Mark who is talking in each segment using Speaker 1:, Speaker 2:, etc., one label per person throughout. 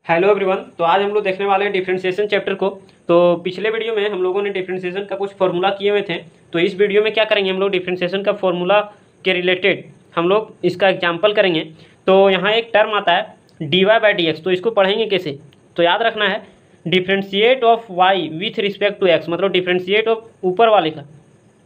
Speaker 1: Hello everyone. तो आज हम लोग देखने वाले हैं डिफरेंशिएशन चैप्टर को। तो पिछले वीडियो में हम लोगों ने डिफरेंशिएशन का कुछ फार्मूला किए हुए थे। तो इस वीडियो में क्या करेंगे, हम लोग डिफरेंशिएशन का फार्मूला के रिलेटेड हम लोग इसका एग्जांपल करेंगे। तो यहाँ एक टर्म आता है dy/dx, तो इसको पढ़ेंगे कैसे। तो याद रखना है differentiate of y with respect to x, मतलब डिफ्रेंशिएट ऑफ ऊपर वाले का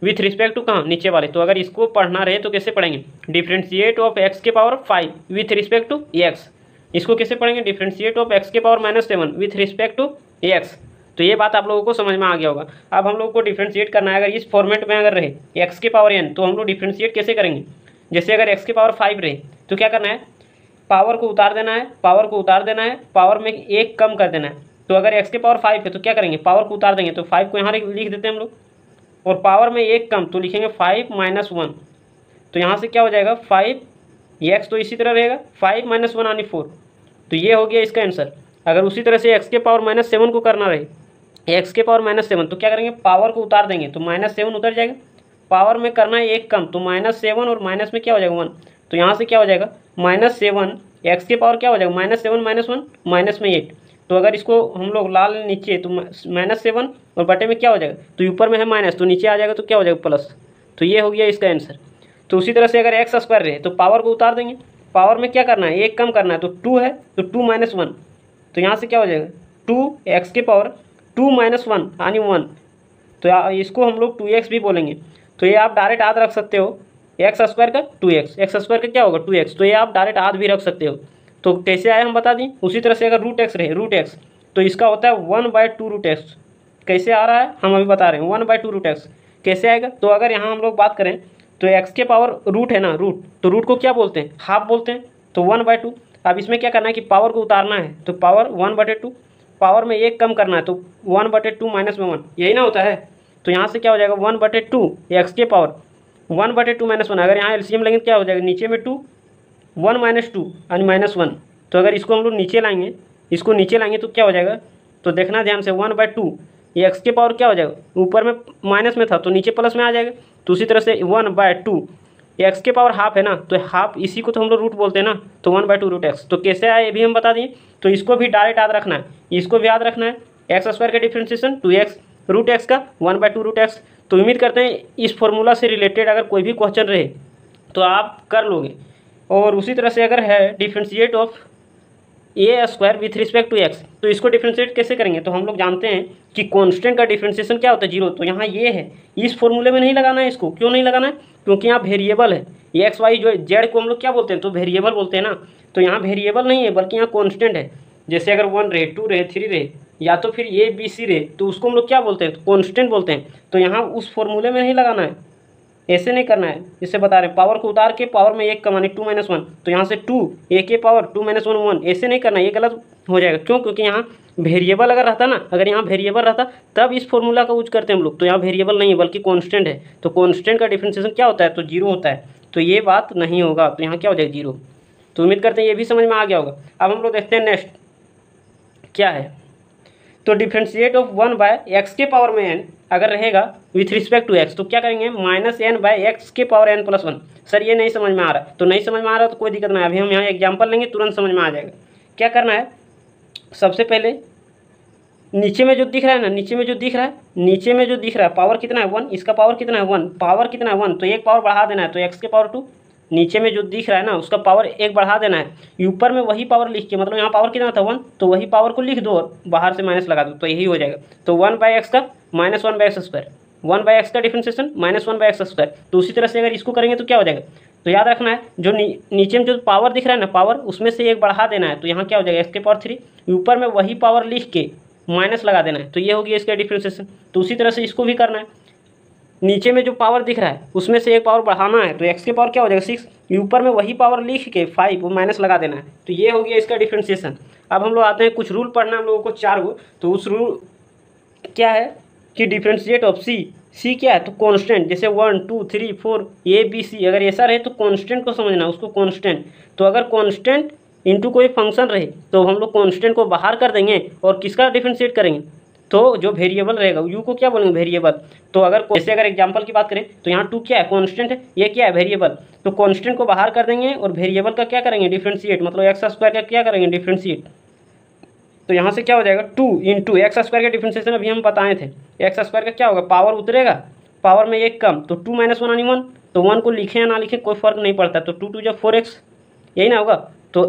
Speaker 1: विथ रिस्पेक्ट टू कहाँ, नीचे वाले। तो अगर इसको पढ़ना रहे तो कैसे पढ़ेंगे, डिफ्रेंशिएट ऑफ x के power 5 with respect to x। इसको कैसे पढ़ेंगे, डिफ्रेंशिएट ऑफ x के power -7 with respect to x। तो ये बात आप लोगों को समझ में आ गया होगा। अब हम लोग को डिफ्रेंशिएट करना है, अगर इस फॉर्मेट में अगर रहे x के पावर n, तो हम लोग डिफ्रेंशिएट कैसे करेंगे। जैसे अगर x के पावर 5 रहे तो क्या करना है, पावर को उतार देना है, पावर को उतार देना है, पावर में एक कम कर देना है। तो अगर x के पावर 5 है तो क्या करेंगे, पावर को उतार देंगे, तो 5 को यहाँ लिख देते हैं हम लोग, और पावर में एक कम तो लिखेंगे 5 - 1। तो यहाँ से क्या हो जाएगा 5x, तो इसी तरह रहेगा 5 - 1 यानी 4। तो ये हो गया इसका आंसर। अगर उसी तरह से x के पावर -7 को करना रहे, x के पावर -7, तो क्या करेंगे, पावर को उतार देंगे तो -7 उतर जाएगा, पावर में करना है एक कम तो -7 और माइनस में क्या हो जाएगा 1। तो यहाँ से क्या हो जाएगा -7, x के पावर क्या हो जाएगा -7 - 1 माइनस में 8। तो अगर इसको हम लोग लाल नीचे तो -7 और बटे में क्या हो जाएगा, तो ऊपर में है माइनस तो नीचे आ जाएगा तो क्या हो जाएगा प्लस। तो ये हो गया इसका आंसर। तो उसी तरह से अगर x² रहे तो पावर को उतार देंगे, पावर में क्या करना है एक कम करना है, तो 2 है तो 2 - 1। तो यहाँ से क्या हो जाएगा 2x के पावर 2 - 1 यानी 1। तो इसको हम लोग 2x भी बोलेंगे। तो ये आप डायरेक्ट आध रख सकते हो, x² का 2x, x² का क्या होगा 2x, तो ये आप डायरेक्ट आध भी रख सकते हो। तो कैसे आए हम बता दें। उसी तरह से अगर √x रहे √x, तो इसका होता है 1/2 √x। कैसे आ रहा है हम अभी बता रहे हैं, 1/2 √x कैसे आएगा। तो अगर यहाँ हम लोग बात करें तो x के पावर रूट है ना, रूट, तो रूट को क्या बोलते हैं, हाफ बोलते हैं, तो 1/2। अब इसमें क्या करना है कि पावर को उतारना है, तो पावर 1/2, पावर में एक कम करना है तो 1/2 माइनस में 1, यही ना होता है। तो यहाँ से क्या हो जाएगा 1/2 x के पावर 1/2 - 1। अगर यहाँ एलसीएम लेंगे तो क्या हो जाएगा, नीचे में 2 1 - 2 यानी -1। तो अगर इसको हम लोग नीचे लाएंगे, इसको नीचे लाएंगे तो क्या हो जाएगा, तो देखना ध्यान से 1/2 ये एक्स के पावर क्या हो जाएगा, ऊपर में माइनस में था तो नीचे प्लस में आ जाएगा। तो उसी तरह से 1/2 एक्स के पावर हाफ है ना, तो हाफ इसी को तो हम लोग रूट बोलते हैं ना, तो 1/2 √x। तो कैसे आया ये भी हम बता दिए। तो इसको भी डायरेक्ट याद रखना है, इसको भी याद रखना है, x² का डिफ्रेंशिएशन 2x, √x का 1/2 √x। तो उम्मीद करते हैं इस फॉर्मूला से रिलेटेड अगर कोई भी क्वेश्चन रहे तो आप कर लोगे। और उसी तरह से अगर है differentiate of a² with respect to x, तो इसको डिफ्रेंशिएट कैसे करेंगे। तो हम लोग जानते हैं कि कांस्टेंट का डिफ्रेंशिएशन क्या होता है 0। तो यहाँ ये है, इस फॉर्मूले में नहीं लगाना है इसको। क्यों नहीं लगाना है, क्योंकि यहाँ वेरिएबल है, ये x y जो z को हम लोग क्या बोलते हैं, तो वेरिएबल बोलते हैं ना। तो यहाँ वेरिएबल नहीं है बल्कि यहाँ कांस्टेंट है। जैसे अगर 1 रहे 2 रहे 3 रहे या तो फिर a b c रहे, तो उसको हम लोग क्या बोलते हैं, तो कांस्टेंट बोलते हैं। तो यहाँ उस फॉर्मूले में नहीं लगाना है, ऐसे नहीं करना है। इससे बता रहे हैं पावर को उतार के पावर में एक कमाने 2 - 1, तो यहाँ से 2 a के पावर 2 - 1 1, ऐसे नहीं करना, ये गलत हो जाएगा। क्यों, क्योंकि यहाँ वेरिएबल अगर रहता ना, अगर यहाँ वेरिएबल रहता तब इस फॉर्मूला का यूज करते हैं हम लोग। तो यहाँ वेरिएबल नहीं है बल्कि कांस्टेंट है, तो कांस्टेंट का डिफरेंशिएशन क्या होता है, तो 0 होता है। तो ये बात नहीं होगा, तो यहाँ क्या हो जाएगा 0। तो उम्मीद करते हैं ये भी समझ में आ गया होगा। अब हम लोग देखते हैं नेक्स्ट क्या है। तो डिफ्रेंशिएट ऑफ 1/x के पावर में n अगर रहेगा विथ रिस्पेक्ट टू x, तो क्या करेंगे -n/x के पावर n+1। सर ये नहीं समझ में आ रहा, तो नहीं समझ में आ रहा तो कोई दिक्कत नहीं, अभी हम यहाँ एग्जांपल लेंगे तुरंत समझ में आ जाएगा। क्या करना है, सबसे पहले नीचे में जो दिख रहा है ना, नीचे में जो दिख रहा है पावर कितना है 1, इसका पावर कितना है 1, पावर कितना है 1, तो एक पावर बढ़ा देना है, तो x के पावर 2। नीचे में जो दिख रहा है ना उसका पावर एक बढ़ा देना है, ऊपर में वही पावर लिख के, मतलब यहाँ पावर कितना था 1, तो वही पावर को लिख दो और बाहर से माइनस लगा दो, तो यही हो जाएगा। तो 1/x का -1/x², 1/x का डिफरेंशिएशन -1/x²। तो उसी तरह से अगर इसको करेंगे तो क्या हो जाएगा, तो याद रखना है जो नीचे में जो पावर दिख रहा है ना, पावर उसमें से एक बढ़ा देना है, तो यहाँ क्या हो जाएगा x के पावर 3, ऊपर में वही पावर लिख के माइनस लगा देना है, तो ये होगी इसका डिफरेंशिएशन। तो उसी तरह से इसको भी करना है, नीचे में जो पावर दिख रहा है उसमें से एक पावर बढ़ाना है, तो x के पावर क्या हो जाएगा 6, ऊपर में वही पावर लिख के 5 वो माइनस लगा देना है, तो ये हो गया इसका डिफरेंशिएशन। अब हम लोग आते हैं, कुछ रूल पढ़ना है हम लोगों को 4 गो। तो उस रूल क्या है कि डिफरेंशिएट ऑफ c क्या है, तो कांस्टेंट, जैसे 1 2 3 4 a b c, अगर ऐसा रहे तो कांस्टेंट को समझना उसको कांस्टेंट। तो अगर कांस्टेंट इंटू कोई फंक्शन रहे तो हम लोग कांस्टेंट को बाहर कर देंगे और किसका डिफरेंशिएट करेंगे, तो जो वेरिएबल रहेगा u को क्या बोलेंगे वेरिएबल। तो अगर जैसे अगर एग्जांपल की बात करें तो यहाँ 2 क्या है कांस्टेंट है, ये क्या है वेरिएबल, तो कांस्टेंट को बाहर कर देंगे और वेरिएबल का क्या करेंगे डिफरेंशिएट, मतलब x² का क्या करेंगे डिफरेंशिएट। तो यहाँ से क्या हो जाएगा 2 इंटू एक्स स्क्वायर का डिफ्रेंशिएशन अभी हम बताए थे। एक्स स्क्वायर का क्या होगा, पावर उतरेगा, पावर में एक कम, तो 2 - 1 यानी 1, तो 1 को लिखें या ना लिखें कोई फर्क नहीं पड़ता, तो 2 × 2 = 4x, यही ना होगा। तो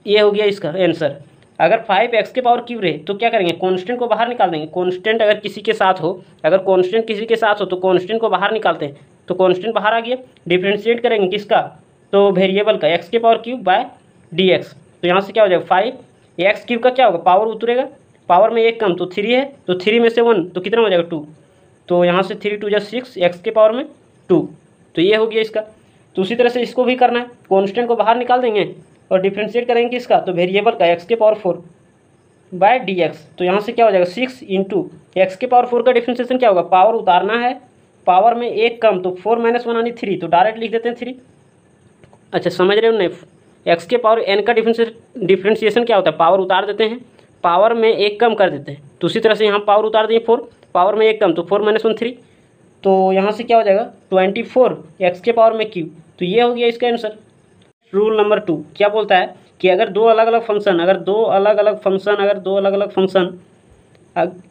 Speaker 1: ये हो गया इसका आंसर। अगर 5x के पावर क्यूब रहे तो क्या करेंगे, कांस्टेंट को बाहर निकाल देंगे। कांस्टेंट अगर किसी के साथ हो, अगर कांस्टेंट किसी के साथ हो तो कांस्टेंट को बाहर निकालते हैं, तो कांस्टेंट बाहर आ गया। डिफरेंशिएट करेंगे किसका, तो वेरिएबल का, x के पावर क्यूब बाय dx। तो यहाँ से क्या हो जाएगा 5x क्यूब का क्या होगा, पावर उतरेगा, पावर में एक कम, तो 3 है, तो 3 में से 1 तो कितना हो जाएगा 2, तो यहाँ से 3 × 2 = 6, x के पावर में 2, तो ये हो गया इसका। तो उसी तरह से इसको भी करना है, कांस्टेंट को बाहर निकाल देंगे और डिफरेंशिएट करेंगे किसका, तो वेरिएबल का, x के पावर 4 बाय dx। तो यहाँ से क्या हो जाएगा 6 इंटू एक्स के पावर 4 का डिफरेंशिएशन क्या होगा, पावर उतारना है, पावर में एक कम, तो 4 - 1 यानी 3, तो डायरेक्ट लिख देते हैं 3। अच्छा समझ रहे हो नहीं, एक्स के पावर n का डिफरेंशिएशन क्या होता है, पावर उतार देते हैं, पावर में एक कम कर देते हैं। तो उसी तरह से यहाँ पावर उतार दिए 4, पावर में एक कम, तो 4 - 1 3, तो यहाँ से क्या हो जाएगा 24 एक्स के पावर में क्यूब। तो ये हो गया इसका आंसर। रूल नंबर 2 क्या बोलता है कि अगर दो अलग अलग फंक्शन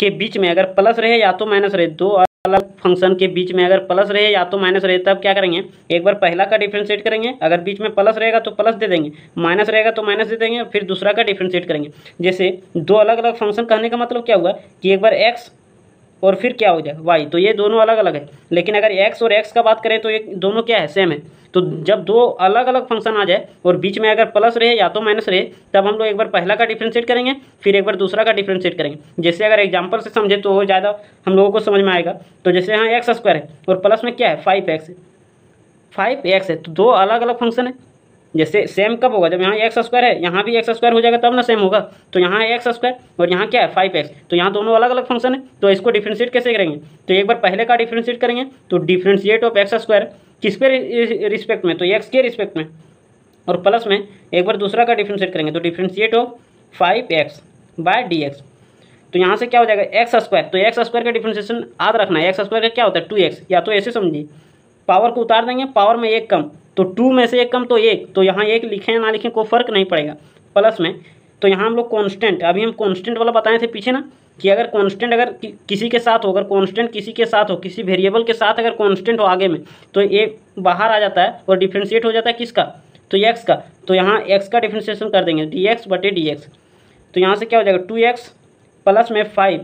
Speaker 1: के बीच में अगर प्लस रहे या तो माइनस रहे, दो अलग फंक्शन के बीच में अगर प्लस रहे या तो माइनस रहे, तब क्या करेंगे, एक बार पहला का डिफरेंशिएट करेंगे, अगर बीच में प्लस रहेगा तो प्लस दे देंगे, माइनस रहेगा तो माइनस दे देंगे, फिर दूसरा का डिफरेंशिएट करेंगे। जैसे दो अलग अलग फंक्शन कहने का मतलब क्या हुआ कि एक बार x और फिर क्या हो जाए y, तो ये दोनों अलग अलग है। लेकिन अगर x और x का बात करें तो ये दोनों क्या है, सेम है। तो जब दो अलग अलग फंक्शन आ जाए और बीच में अगर प्लस रहे या तो माइनस रहे, तब हम लोग एक बार पहला का डिफरेंशिएट करेंगे, फिर एक बार दूसरा का डिफरेंशिएट करेंगे। जैसे अगर एग्जांपल से समझे तो ज़्यादा हम लोगों को समझ में आएगा। तो जैसे यहाँ x² है और प्लस में क्या है 5x है, 5x है, तो दो अलग अलग फंक्शन है। जैसे सेम कब होगा, जब यहाँ x² है, यहाँ भी x² हो जाएगा तब ना सेम होगा। तो यहाँ है x² और यहाँ क्या है 5x, तो यहाँ दोनों अलग अलग फंक्शन है। तो इसको डिफरेंशिएट कैसे करेंगे, तो एक बार पहले का डिफरेंशिएट करेंगे, तो डिफरेंशिएट ऑफ x² किस पे रिस्पेक्ट में, तो x के रिस्पेक्ट में, और प्लस में एक बार दूसरा का डिफरेंशिएट करेंगे, तो differentiate of 5x bye dx। तो यहाँ से क्या हो जाएगा x², तो x² का डिफरेंशिएशन याद रखना है, x² का क्या होता है 2x, या तो ऐसे समझिए, पावर को उतार देंगे, पावर में एक कम, तो 2 में से एक कम तो 1, तो यहाँ 1 लिखें ना लिखें कोई फर्क नहीं पड़ेगा, प्लस में। तो यहाँ हम लोग कांस्टेंट, अभी हम कांस्टेंट वाला बताए थे पीछे ना, कि अगर कांस्टेंट अगर किसी के साथ हो, अगर कांस्टेंट किसी के साथ हो, किसी वेरिएबल के साथ अगर कांस्टेंट हो आगे में, तो ये बाहर आ जाता है और डिफरेंशिएट हो जाता है किसका, तो x का। तो यहाँ x का डिफरेंशिएशन कर देंगे dx/dx। तो यहाँ से क्या हो जाएगा 2x प्लस में 5,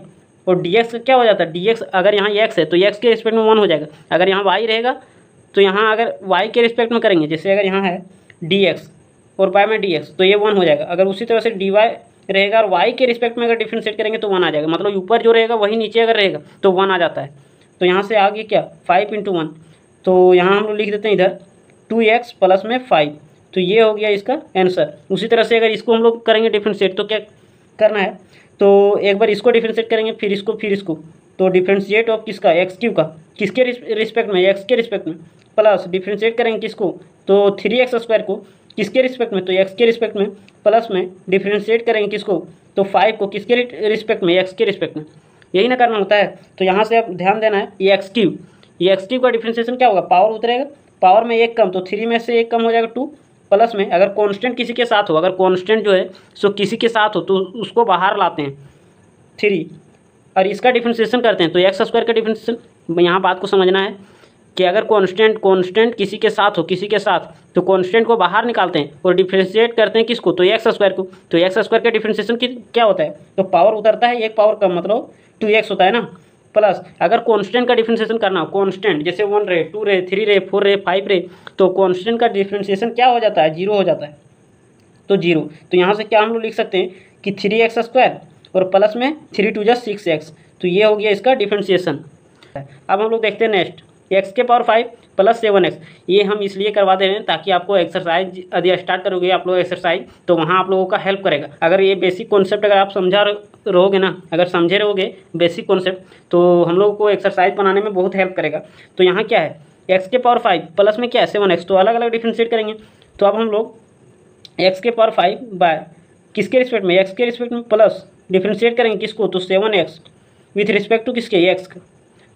Speaker 1: और dx का क्या हो जाता है, dx अगर यहाँ x है तो x के रिस्पेक्ट में 1 हो जाएगा। अगर यहाँ y रहेगा तो यहाँ अगर y के रिस्पेक्ट में करेंगे, जैसे अगर यहाँ है dx और y में dx, तो ये 1 हो जाएगा। अगर उसी तरह से dy रहेगा और y के रिस्पेक्ट में अगर डिफरेंशिएट करेंगे तो 1 आ जाएगा, मतलब ऊपर जो रहेगा वही नीचे अगर रहेगा तो 1 आ जाता है। तो यहाँ से आगे क्या 5 × 1, तो यहाँ हम लोग लिख देते हैं इधर 2x प्लस में 5, तो ये हो गया इसका आंसर। उसी तरह से अगर इसको हम लोग करेंगे डिफरेंशिएट, तो क्या करना है, तो एक बार इसको डिफरेंशिएट करेंगे, फिर इसको, तो डिफरेंशिएट ऑफ किसका x³ का, किसके रिस्पेक्ट में, x के रिस्पेक्ट में, प्लस डिफरेंशिएट करेंगे किसको, तो 3x² को किसके रिस्पेक्ट में, तो x के रिस्पेक्ट में, प्लस में डिफरेंशिएट करेंगे किसको, तो 5 को किसके रिस्पेक्ट में, x के रिस्पेक्ट में। यही ना करना होता है। तो यहाँ से अब ध्यान देना है, ये x³ का डिफरेंशिएशन क्या होगा, पावर उतरेगा, पावर में एक कम, तो 3 में से एक कम हो जाएगा 2, प्लस में अगर कांस्टेंट किसी के साथ हो, अगर कांस्टेंट जो है सो किसी के साथ हो तो उसको बाहर लाते हैं 3 और इसका डिफरेंशिएशन करते हैं, तो x² का डिफरेंशिएशन। यहाँ बात को समझना है कि अगर कांस्टेंट किसी के साथ हो, तो कांस्टेंट को बाहर निकालते हैं और डिफरेंशिएट करते हैं किसको, तो x² को। तो x² का डिफरेंशिएशन क्या होता है, तो पावर उतरता है, एक पावर कम, मतलब 2x होता है ना, प्लस अगर कांस्टेंट का डिफरेंशिएशन करना हो, कांस्टेंट जैसे 1 रहे, 2 रहे, 3 रहे, 4 रहे, 5 रहे, तो कांस्टेंट का डिफरेंशिएशन क्या हो जाता है, 0 हो जाता है, तो 0। तो यहाँ से क्या हम लोग लिख सकते हैं कि 3x² और प्लस में 3 × 2 = 6x, तो ये हो गया इसका डिफरेंशिएशन। अब हम लोग देखते हैं नेक्स्ट, x के पावर 5 प्लस 7x। ये हम इसलिए करवा दे रहे हैं ताकि आपको एक्सरसाइज यदि स्टार्ट करोगे आप लोग एक्सरसाइज, तो वहाँ आप लोगों का हेल्प करेगा। अगर ये बेसिक कॉन्सेप्ट अगर आप समझा रहोगे ना, अगर समझे रहोगे बेसिक कॉन्सेप्ट, तो हम लोगों को एक्सरसाइज बनाने में बहुत हेल्प करेगा। तो यहाँ क्या है, x के पावर 5 प्लस में क्या है 7x, तो अलग अलग डिफरेंशिएट करेंगे। तो अब हम लोग x के पावर 5 बाय किसके रिस्पेक्ट में, x के रिस्पेक्ट में, प्लस डिफरेंशिएट करेंगे किसको, तो 7x विथ रिस्पेक्ट टू किसके, x का।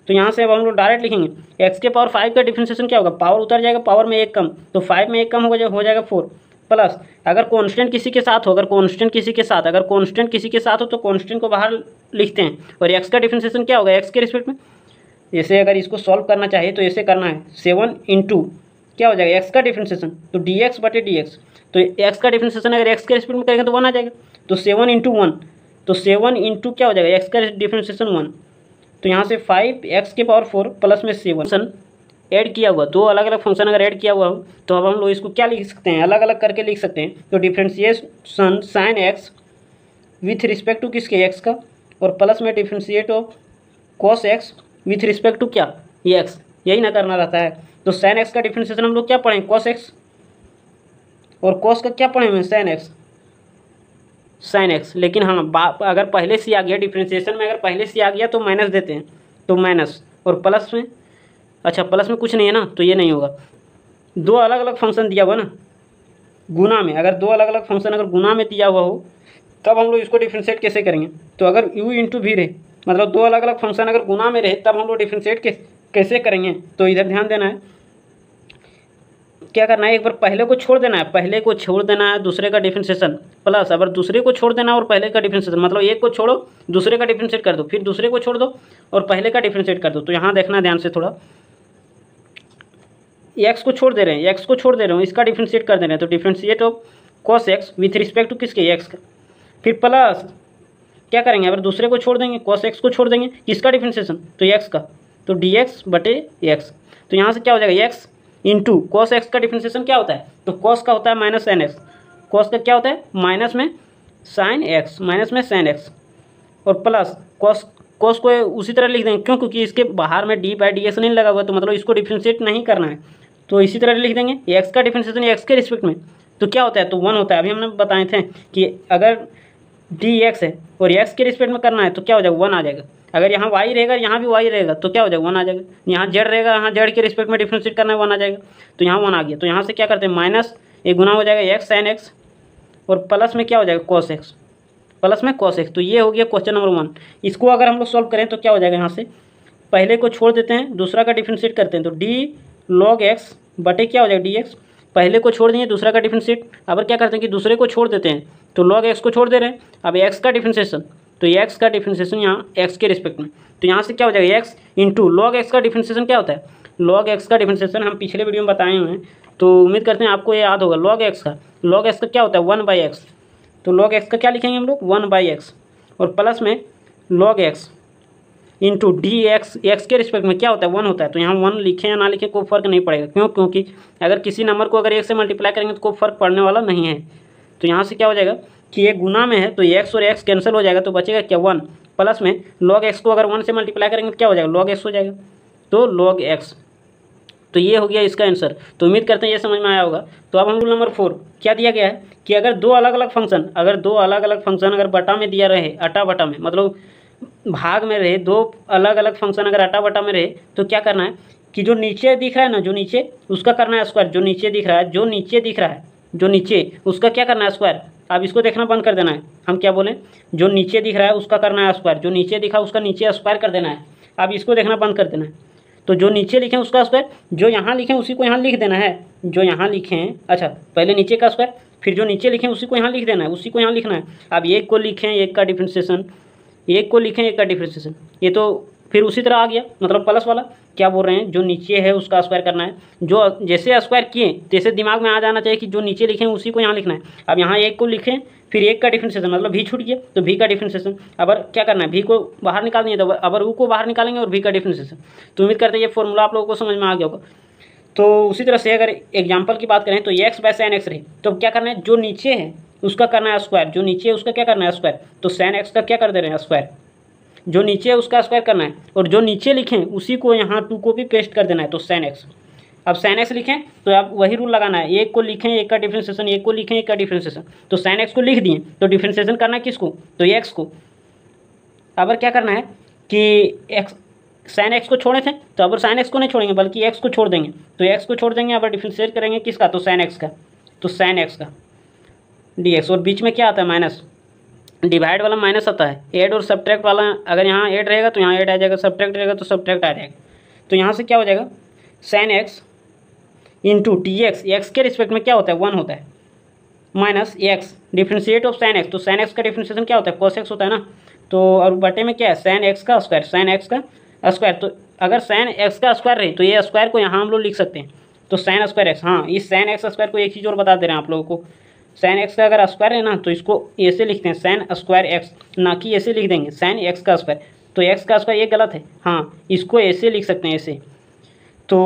Speaker 1: तो यहाँ से अब हम लोग डायरेक्ट लिखेंगे x के पावर 5 का डिफरेंशिएशन क्या होगा, पावर उतर जाएगा, पावर में एक कम, तो 5 में एक कम हो जाएगा 4, प्लस अगर कांस्टेंट किसी के साथ हो, अगर कांस्टेंट किसी के साथ, अगर कांस्टेंट किसी के साथ हो तो कांस्टेंट को बाहर लिखते हैं। और एक्स का डिफरेंशिएशन क्या होगा एक्स के रिस्पेक्ट में। जैसे अगर इसको सॉल्व करना चाहिए तो ऐसे करना है 7 इंटू क्या हो जाएगा एक्स का डिफरेंशिएशन तो डी एक्स बटे डी एक्स। तो एक्स का डिफरेंशिएशन अगर एक्स के रिस्पेक्ट में करेंगे तो 1 आ जाएगा। तो 7 इंटू 1 तो 7 इंटू क्या हो जाएगा एक्स का डिफरेंशिएशन 1। तो यहाँ से 5 एक्स के पावर 4 प्लस में 7 फंक्शन ऐड किया हुआ, दो अलग अलग फंक्शन अगर ऐड किया हुआ हो तो अब हम लोग इसको क्या लिख सकते हैं अलग अलग करके लिख सकते हैं। तो differentiation sine x with respect to किसके एक्स का और प्लस में differentiate of cos x with respect to क्या ये एक्स, यही ना करना रहता है। तो साइन एक्स का डिफ्रेंशिएशन हम लोग क्या पढ़ें कॉस एक्स और कॉस का क्या पढ़े हुए साइन एक्स साइन एक्स। लेकिन हाँ अगर पहले से आ गया डिफ्रेंशिएशन में अगर पहले से आ गया तो माइनस देते हैं तो माइनस और प्लस में अच्छा प्लस में कुछ नहीं है ना तो ये नहीं होगा। दो अलग अलग फंक्शन दिया हुआ ना गुना में, अगर दो अलग अलग फंक्शन अगर गुना में दिया हुआ हो तब हम लोग इसको डिफ्रेंशिएट कैसे करेंगे। तो अगर u इंटू भी रहे मतलब दो अलग अलग फंक्शन अगर गुना में रहे तब हम लोग डिफ्रेंशिएट कैसे करेंगे। तो इधर ध्यान देना है क्या करना है एक बार पहले को छोड़ देना है, पहले को छोड़ देना है दूसरे का डिफरेंशिएशन प्लस अगर दूसरे को छोड़ देना है और पहले का डिफरेंशिएशन मतलब एक को छोड़ो दूसरे का डिफरेंशिएट कर दो फिर दूसरे को छोड़ दो और पहले का डिफरेंशिएट कर दो। तो यहाँ देखना ध्यान से थोड़ा एक्स को छोड़ दे रहे हैं एक्स को छोड़ दे रहे हो इसका डिफरेंशिएट कर दे रहे हैं। तो differentiate of cos x with respect to किसके एक्स का फिर प्लस क्या करेंगे अगर दूसरे को छोड़ देंगे कॉस एक्स को छोड़ देंगे किसका डिफरेंशिएशन तो एक्स का तो डी एक्स बटे एक्स। तो यहाँ से क्या हो जाएगा एक्स इंटू कॉस एक्स का डिफरेंशिएशन क्या होता है तो कॉस का होता है माइनस साइन एक्स, कॉस का क्या होता है माइनस में साइन एक्स माइनस में साइन एक्स और प्लस कॉस को उसी तरह लिख देंगे क्यों क्योंकि इसके बाहर में डी बाई डी एक्स नहीं लगा हुआ तो मतलब इसको डिफरेंशिएट नहीं करना है तो इसी तरह लिख देंगे एक्स का डिफरेंशिएशन एक्स के रिस्पेक्ट में तो क्या होता है तो 1 होता है। अभी हमने बताए थे कि अगर डी एक्स है और एक्स के रिस्पेक्ट में करना है तो क्या हो जाएगा 1 आ जाएगा। अगर यहाँ वाई रहेगा यहाँ भी वाई रहेगा तो क्या हो जाएगा 1 आ जाएगा। यहाँ जेड रहेगा यहाँ जेड के रिस्पेक्ट में डिफरेंशिएट करना है 1 आ जाएगा। तो यहाँ 1 आ गया। तो यहाँ से क्या करते हैं माइनस एक गुना हो जाएगा एक्स साइन एक्स और प्लस में क्या हो जाएगा कॉस एक्स प्लस में कॉस एक्स। तो ये हो गया क्वेश्चन नंबर 1। इसको अगर हम लोग सॉल्व करें तो क्या हो जाएगा यहाँ से पहले को छोड़ देते हैं दूसरा का डिफरेंशिएट करते हैं तो डी लॉग एक्स बटे क्या हो जाएगा डी एक्स पहले को छोड़ दिए दूसरा का डिफरेंशिएट अब क्या करते हैं कि दूसरे को छोड़ देते हैं तो लॉग एक्स को छोड़ दे रहे हैं अब एक्स का डिफरेंशिएशन तो एक्स का डिफरेंशिएशन यहाँ एक्स के रिस्पेक्ट में तो यहाँ से क्या हो जाएगा एक्स इंटू लॉग एक्स का डिफरेंशिएशन क्या होता है लॉग एक्स का डिफरेंशिएशन हम पिछले वीडियो में बताए हुए हैं तो उम्मीद करते हैं आपको ये याद होगा। लॉग एक्स का क्या होता है 1 बाई एक्स तो लॉग एक्स का क्या लिखेंगे हम लोग 1 बाई एक्स और प्लस में log x into D x x के रिस्पेक्ट में क्या होता है 1 होता है। तो यहाँ 1 लिखें या ना लिखें कोई फर्क नहीं पड़ेगा क्यों क्योंकि अगर किसी नंबर को अगर 1 से मल्टीप्लाई करेंगे तो कोई फर्क पड़ने वाला नहीं है। तो यहाँ से क्या हो जाएगा कि ये गुना में है तो एक्स और एक्स कैंसिल हो जाएगा तो बचेगा क्या 1 प्लस में लॉग एक्स को अगर 1 से मल्टीप्लाई करेंगे तो क्या हो जाएगा लॉग एक्स हो जाएगा तो लॉग एक्स। तो ये हो गया इसका आंसर। तो उम्मीद करते हैं ये समझ में आया होगा। तो अब हम रूल नंबर 4 क्या दिया गया है कि अगर दो अलग अलग फंक्शन अगर बटा में दिया रहे अटा बटा में मतलब भाग में रहे दो अलग अलग फंक्शन अगर अटा बटा में रहे तो क्या करना है कि जो नीचे दिख रहा है ना जो नीचे उसका करना है स्क्वायर जो नीचे दिख रहा है उसका क्या करना है स्क्वायर। अब इसको देखना बंद कर देना है हम क्या बोलें जो नीचे दिख रहा है उसका करना है स्क्वायर जो नीचे दिखा उसका नीचे स्क्वायर कर देना है। अब इसको देखना बंद कर देना है तो जो नीचे लिखें उसका स्क्वायर जो यहाँ लिखें उसी को यहाँ लिख देना है जो यहाँ लिखें अच्छा पहले नीचे का स्क्वायर फिर जो नीचे लिखें उसी को यहाँ लिख देना है उसी को यहाँ लिखना है। अब एक को लिखें एक का डिफरेंशिएशन एक को लिखें एक का डिफरेंशिएशन ये तो फिर उसी तरह आ गया मतलब प्लस वाला क्या बोल रहे हैं जो नीचे है उसका स्क्वायर करना है जो जैसे स्क्वायर किए जैसे दिमाग में आ जाना चाहिए कि जो नीचे लिखें उसी को यहाँ लिखना है। अब यहाँ एक को लिखें फिर एक का डिफरेंशिएशन मतलब भी छूट गया तो भी का डिफरेंशिएशन अब क्या करना है भी को बाहर निकाल दिए तो अब रू को बाहर निकालेंगे और भी का डिफरेंशिएशन। तो उम्मीद करते हैं ये फॉर्मूला आप लोगों को समझ में आ गया होगा। तो उसी तरह से अगर एग्जाम्पल की बात करें तो एक्स बाय साइन एक्स रहे तो क्या करना है जो नीचे है उसका करना है स्क्वायर जो नीचे है उसका क्या करना है स्क्वायर। तो साइन एक्स का क्या कर दे रहे हैं स्क्वायर जो नीचे है उसका स्क्वायर करना है और जो नीचे लिखें उसी को यहाँ 2 को भी पेस्ट कर देना है तो साइन एक्स। अब साइन एक्स लिखें तो आप वही रूल लगाना है एक को लिखें एक का डिफरेंशिएशन एक को लिखें एक का डिफरेंशिएशन। तो साइन एक्स को लिख दिए तो डिफरेंशिएशन करना है किसको तो एक्स को। अब क्या करना है कि एक्स साइन एक्स को छोड़े थे तो अब साइन एक्स को नहीं छोड़ेंगे बल्कि एक्स को छोड़ देंगे तो एक्स को छोड़ देंगे अब डिफरेंशिएट करेंगे किसका तो साइन एक्स का तो साइन एक्स का डी एक्स और बीच में क्या आता है माइनस डिवाइड वाला माइनस आता है ऐड और सब्ट्रैक्ट वाला अगर यहाँ ऐड रहेगा तो यहाँ ऐड आ जाएगा सब्ट्रैक्ट रहेगा तो सब्ट्रैक्ट आ जाएगा। तो यहाँ से क्या हो जाएगा sine x into D x x के रिस्पेक्ट में क्या होता है 1 होता है minus x differentiate of sine x. तो साइन एक्स का डिफ्रेंशिएशन क्या होता है, कॉस एक्स होता है ना। तो और बटे में क्या है, साइन एक्स का स्क्वायर, साइन एक्स का स्क्वायर। तो अगर साइन एक्स का स्क्वायर रहे तो ये स्क्वायर को यहाँ हम लोग लिख सकते हैं। तो साइन स्क्वायर एक्स, हाँ इस साइन एक्स स्क्वायर को एक चीज़ और बता दे रहे हैं आप लोगों को, साइन एक्स का अगर स्क्वायर है ना तो इसको ऐसे लिखते हैं साइन स्क्वायर एक्स, ना कि ऐसे लिख देंगे साइन एक्स का स्क्वायर। तो एक्स का स्क्वायर ये गलत है, हाँ इसको ऐसे लिख सकते हैं ऐसे। तो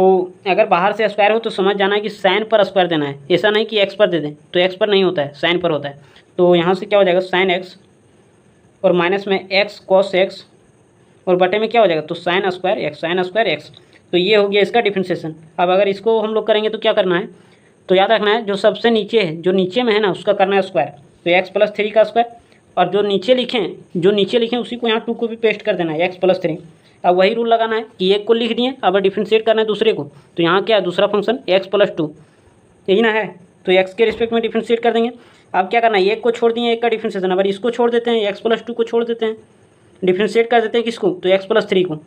Speaker 1: अगर बाहर से स्क्वायर हो तो समझ जाना है कि साइन पर स्क्वायर देना है, ऐसा नहीं कि एक्स पर दे दें, तो एक्स पर नहीं होता है, साइन पर होता है। तो यहाँ से क्या हो जाएगा, साइन एक्स और माइनस में एक्स कॉस एक्स और बटे में क्या हो जाएगा, तो sine square x, sine square x. तो ये हो गया इसका डिफ्रेंशिएशन। अब अगर इसको हम लोग करेंगे तो क्या करना है, तो याद रखना है जो सबसे नीचे है, जो नीचे में है ना उसका करना है स्क्वायर। तो एक्स प्लस 3 का स्क्वायर, और जो नीचे लिखें उसी को यहाँ 2 को भी पेस्ट कर देना है, एक्स प्लस 3। अब वही रूल लगाना है कि एक को लिख दिए, अब डिफ्रेंशिएट करना है दूसरे को। तो यहाँ क्या है, दूसरा फंक्शन एक्स प्लस 2, यही ना है। तो एक्स के रिस्पेक्ट में डिफ्रेंशिएट कर देंगे। अब क्या करना है, एक को छोड़ दिए, एक का डिफ्रेंशिएशन, अब इसको छोड़ देते हैं, एक्स प्लस 2 को छोड़ देते हैं, डिफ्रेंशिएट कर देते हैं किसको, तो एक्स प्लस 3 को,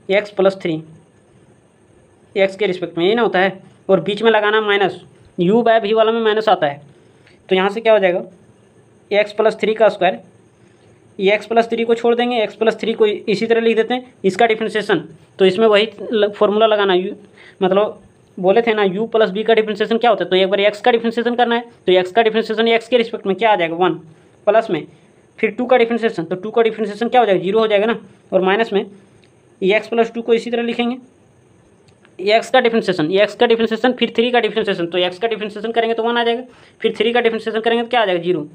Speaker 1: एक्स प्लस 3 एक्स के रिस्पेक्ट में, यही ना होता है। और बीच में लगाना माइनस, यू बाय भी वाला में माइनस आता है। तो यहाँ से क्या हो जाएगा, एक्स प्लस 3 का स्क्वायर, ये एक्स प्लस 3 को छोड़ देंगे, एक्स प्लस 3 को इसी तरह लिख देते हैं, इसका डिफ्रेंशिएशन। तो इसमें वही फॉर्मूला लगाना, यू मतलब बोले थे ना यू प्लस बी का डिफ्रेंशिएशन क्या होता है, तो एक बार एक्स का डिफ्रेंशिएशन करना है। तो एक्स का डिफ्रेंशिएशन एक्स के रिस्पेक्ट में क्या आ जाएगा, 1 प्लस में फिर 2 का डिफ्रेंशिएशन, तो 2 का डिफ्रेंशिएशन क्या हो जाएगा, 0 हो जाएगा ना। और माइनस में ये एक्स प्लस 2 को इसी तरह लिखेंगे, एक्स का डिफ्रेंशिएशन फिर 3 का डिफ्रेंशिएशन। तो एक्स का डिफ्रेंशिएशन करेंगे तो 1 आ जाएगा, फिर 3 का डिफ्रेंशिएशन करेंगे तो क्या आ जाएगा, 0।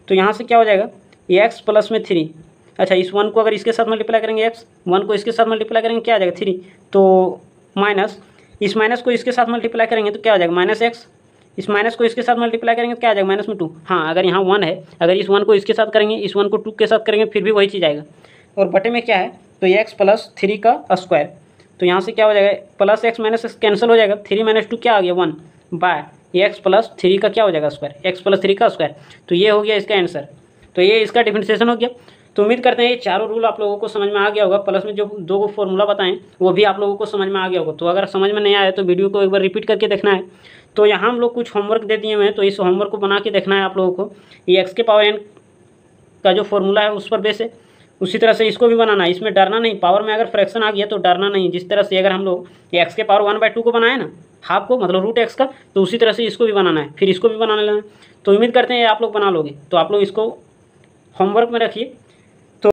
Speaker 1: तो यहाँ से क्या हो जाएगा, एक्स प्लस में 3, अच्छा इस 1 को अगर इसके साथ मल्टीप्लाई करेंगे, एक्स 1 को इसके साथ मल्टीप्लाई करेंगे क्या आ जाएगा, 3। तो माइनस इस माइनस को इसके साथ मल्टीप्लाई करेंगे तो क्या हो जाएगा, माइनस एक्स। इस माइनस को इसके साथ मल्टीप्लाई करेंगे तो क्या आ जाएगा, माइनस में 2। हाँ अगर यहाँ 1 है, अगर इस 1 को इसके साथ करेंगे, इस 1 को 2 के साथ करेंगे फिर भी वही चीज़ आएगा। और बटे में क्या है, तो एक्स प्लस 3 का स्क्वायर। तो यहाँ से क्या हो जाएगा, plus x minus x cancel हो जाएगा, 3 माइनस 2 क्या आ गया, 1 बाय एक्स प्लस 3 का क्या हो जाएगा स्क्वायर, एक्स प्लस 3 का स्क्वायर। तो ये हो गया इसका आंसर। तो ये इसका डिफ्रेंशिएशन हो गया। तो उम्मीद करते हैं ये चारों रूल आप लोगों को समझ में आ गया होगा, प्लस में जो 2 फॉर्मूला बताएं वो भी आप लोगों को समझ में आ गया होगा। तो अगर समझ में नहीं आया तो वीडियो को एक बार रिपीट करके देखना है। तो यहाँ हम लोग कुछ होमवर्क दे दिए हुए हैं, तो इस होमवर्क को बना के देखना है आप लोगों को। ये एक्स के पावर n का जो फॉर्मूला है उस पर बेस है, उसी तरह से इसको भी बनाना है। इसमें डरना नहीं, पावर में अगर फ्रैक्शन आ गया तो डरना नहीं। जिस तरह से अगर हम लोग एक्स के पावर 1/2 को बनाए ना, हाफ को मतलब रूट एक्स का, तो उसी तरह से इसको भी बनाना है, फिर इसको भी बनाना लेना है। तो उम्मीद करते हैं आप लोग बना लोगे। तो आप लोग इसको होमवर्क में रखिए